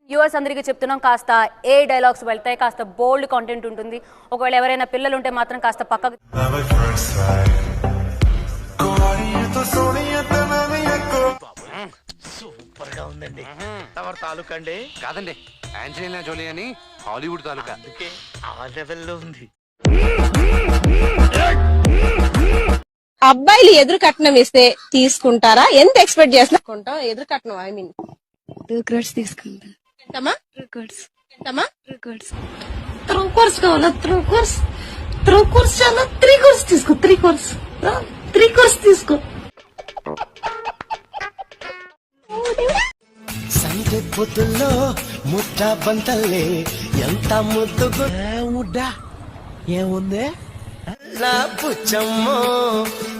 Viewers అందరికీ చెప్తున్నాం, కాస్త ఏ డైలాగ్స్ వెళ్తాయి, కాస్త బోల్డ్ కంటెంట్ ఉంటుంది. ఒకవేళ ఎవరైనా పిల్లలు ఉంటే మాత్రం కాస్త పక్కకు. సూపర్ గా ఉందండి. తమరు తాలూకా అండి? కాదండి, ఆంజలీనా జోలీ అని హాలీవుడ్ తాలూకా. అందుకే ఆ లెవెల్లో ఉంది. అబ్బాయిలు ఎదురు కట్నం ఇస్తే తీసుకుంటారా? ఎంత ఎక్స్పెక్ట్ చేసుకుంటాం? ఎదురు కట్నం ఐ మీన్ 2 crores తీసుకుంటా. ఎంతమ్మా? 2 crores. ఎంతమ్మా? 2 crores. 3 crores కావాలా? 3 crores. 3 crores చాలా. 3 crores తీసుకో. 3 crores. 3 crores తీసుకో. సంజೆ పొద్దుల్లో ముట్ట బంతల్లే ఎంత ముద్దుగా ఏముంది నా పుచ్చమ్మో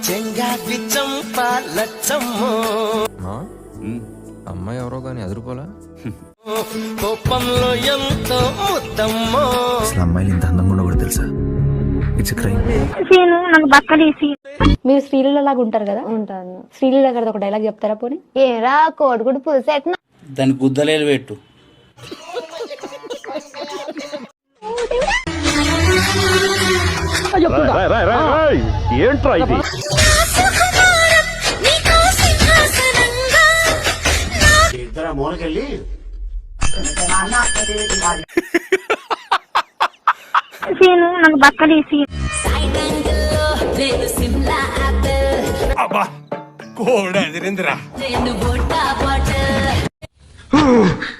చెంగా పిచ్చంప లచ్చమ్మో. అమ్మాయి ఎవరో గాని ఎదురుకోలా. కోపంలో ఎంతో ముద్దమ్మో. అసలు అమ్మాయిలు ఇంత అందంగా కూడా కూడా తెలుసా? It's crime. నాకు బక్కలేసి మీరు శ్రీలీల లాగా ఉంటారు కదా? ఉంటాను. శ్రీలీల గారిది ఒక డైలాగ్ చెప్తారా పోనీ? ఏరా కోడిగుడు పులిసెట్న దాని గుద్దలేలు పెట్టు. ఏంట్రా ఇది? ఇద్దరు మూలకెళ్ళి నాకు బక్కలేసి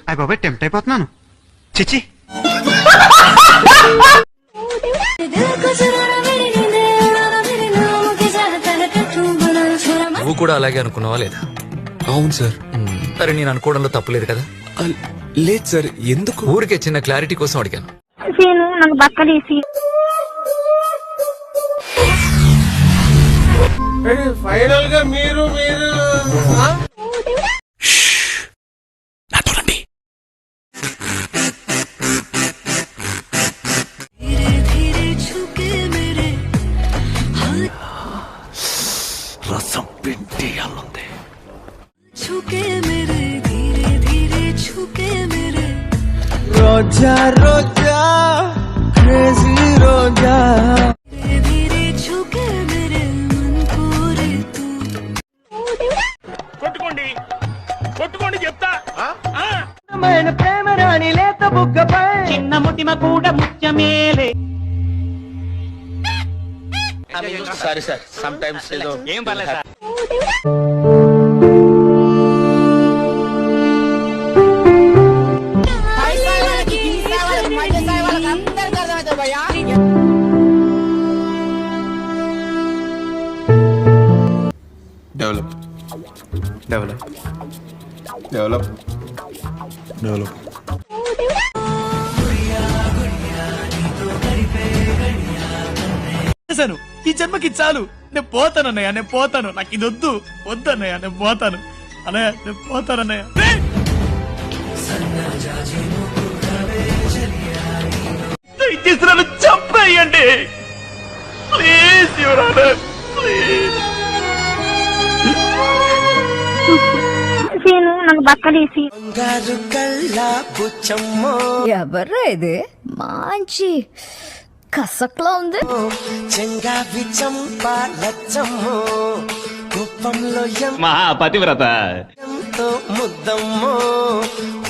అయ్య బాబాయ్, టెంప్ట్ అయిపోతున్నాను. చిచ్చి, నువ్వు కూడా అలాగే అనుకున్నావా లేదా? అవును సార్. సరే, నేను అనుకోవడంలో తప్పులేదు కదా? లేదు సార్. ఎందుకు? ఊరికే చిన్న క్లారిటీ కోసం అడిగాను. నాకు బక్కలేసి ఫైనల్ గా మీరు రసం పిండి అల్లుంది. రోజా రోజా క్రేజీ రోజా. కొట్టుకోండి కొట్టుకోండి చెప్తా. ప్రేమ రాణి లేత బుగ్గపై చిన్న ముటిమ కూడా ముత్యమేలే. సారీ సార్, సమ్ టైమ్స్ ఏదో ఏం పర్లేదు sir. Develop develop develop develop. ఈ జన్మకి చాలు. నేను పోతాను అన్నయ్య, నేను పోతాను. నాకు ఇది వద్దు వద్దు అన్నయ్య, నేను పోతాను అన్నయ్య, నేను పోతాను అన్నయ్య. దయచేసి నన్ను చంపేయండి ప్లీజ్, యువర్ ఆనర్ ప్లీజ్. నాకు బక్కలేసి బంగారు కళ్ళ పుచ్చమ్మో. ఎవర్రా ఇది? మంచి కసక్లా ఉంది. చెంగా పిచ్చంప లచ్చమ్మో. కోపంలో మా పతివ్రత ఎంతో ముద్దమ్మో.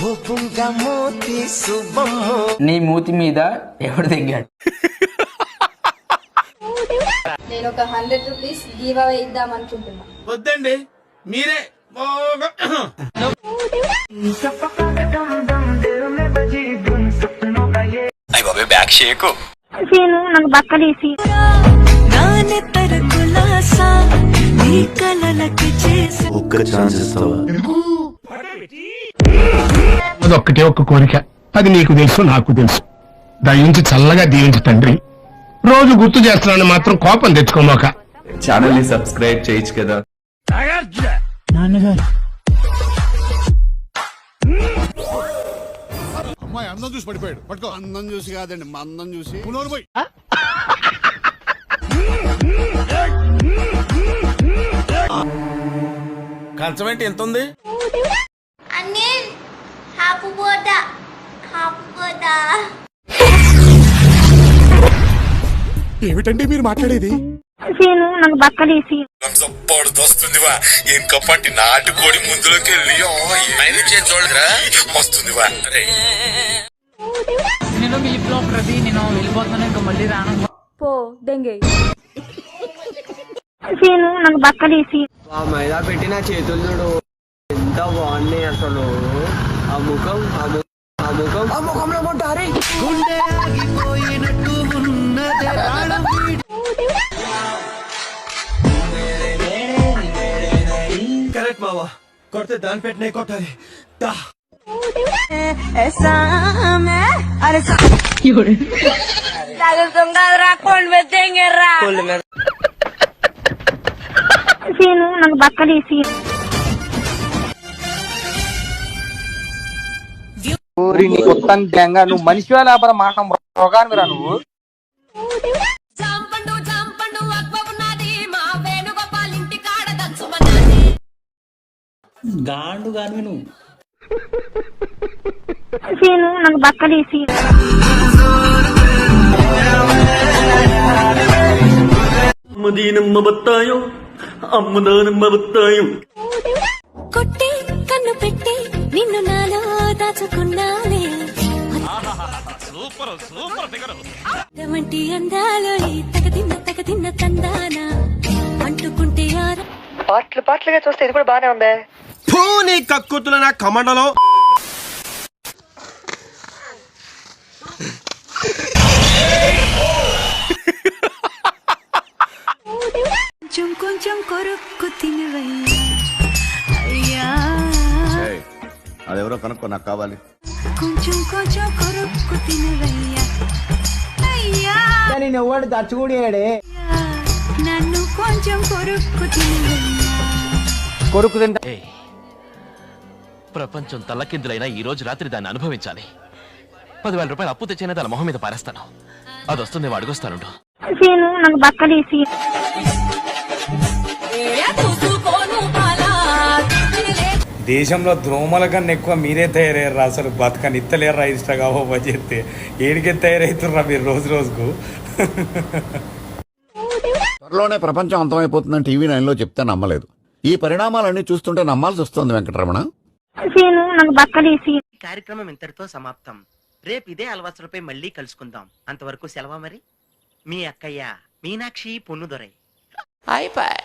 కోపంగా మోతి శుభమ్మో. నీ మూతి మీద ఎవడు తెగాడు? నేను ఒక 100 రూపీస్ గివ్ అవే ఇద్దాం అనుకుంటున్నా. వద్దండి, మీరే అయ్య బాబాయ్, బ్యాక్ షేకు. నాకు బక్కలేసి ఒక్క ఛాన్స్ ఇస్తావా? అదొక్కటే ఒక్క కోరిక, అది నీకు తెలుసు నాకు తెలుసు. దయించి చల్లగా దీవించు తండ్రి. రోజు గుర్తు చేస్తున్నాను మాత్రం కోపం తెచ్చుకోమాక. ఛానల్ ని సబ్స్క్రైబ్ చేయొచ్చు కదా. అమ్మాయి అందం చూసి పడిపోయాడు. పట్టుకో. అందం చూసి కాదండి, మందం చూసి. కంచం ఏంటి ఎంత ఉంది? ఏమిటండి మీరు మాట్లాడేది? సీను నాకు బక్కలేసి వస్తుందివా ఇంకప్పటి నాటుకోడి ముందులోకి వెళ్ళి చూడరా వస్తుందివా నేను మీ ఇంట్లో ప్రతి నేను వెళ్ళిపోతాను ఇంకా మళ్ళీ రాను పో దెంగే. సీను నాకు బక్కలేసి మైదా పెట్టి నా చేతులు చూడు ఎంత బాగున్నాయి అసలు. ఆ ముఖం ఆ ముఖంలో కొట్టారే గుండె ఆగిపోయినట్టు ఉన్నదే ప్రాణం. కరెక్ట్ మావా, కొడితే దాని పెట్టినే కొట్టాలి. సీను నాకు బక్కలేసి నువ్వు మనిషి లేకపోతే మాట రోగాన్ని రా నువ్వు. గాండు గాని నువ్వు సీను నాకు బక్కలేసి అమ్మదీనమ్మ బత్తాయం అమ్మదానమ్మ బత్తాయం కొట్టి కన్ను పెట్టి నిన్ను నాలో దాచుకున్నానే వంటి అందాలో తగతిన్న తందాన అంటుకుంటే పాటలుగా చూస్తే ఇది కూడా బానే ఉంది. పూని కక్కుతున్న నా కమండలో కొంచెం కొరుక్కు తినవయ్యా అదెవరో కనుక్కో, నాకు కావాలి. కొంచెం కొరుక్కు తినవయ్యా అయ్యా నేను ఎవడు దచ్చుకుడియాడే నన్ను కొంచెం కొరుక్కు తినవయ్యా. కొరుకు తింటా. ప్రపంచం తల్లకిందులైనా ఈ రోజు రాత్రి దాన్ని అనుభవించాలి. 10,000 రూపాయలు అప్పు తెచ్చైనా తన మొహం మీద పారేస్తాను. అది వస్తుంది అడుగుస్తాను. సీను నాకు బక్కలేసి దేశంలో ద్రోమల కన్నా ఎక్కువ మీరే తయారయ్యారా? అసలు బతకని ఇత్తలేరా ఇష్టగా చెప్తే ఏడికే తయారవుతుర్రా మీరు రోజు రోజుకు. త్వరలోనే ప్రపంచం అంతమైపోతుందని టీవీ 9లో చెప్తే నమ్మలేదు. ఈ పరిణామాలన్నీ చూస్తుంటే నమ్మాల్సి వస్తుంది వెంకటరమణ. సీను నాకు బక్కలేసి కార్యక్రమం ఇంతటితో సమాప్తం. రేపు ఇదే అలవాసులపై మళ్ళీ కలుసుకుందాం. అంతవరకు సెలవా మరి. మీ అక్కయ్య మీనాక్షి పొన్నుదొరై. అయిపోయి.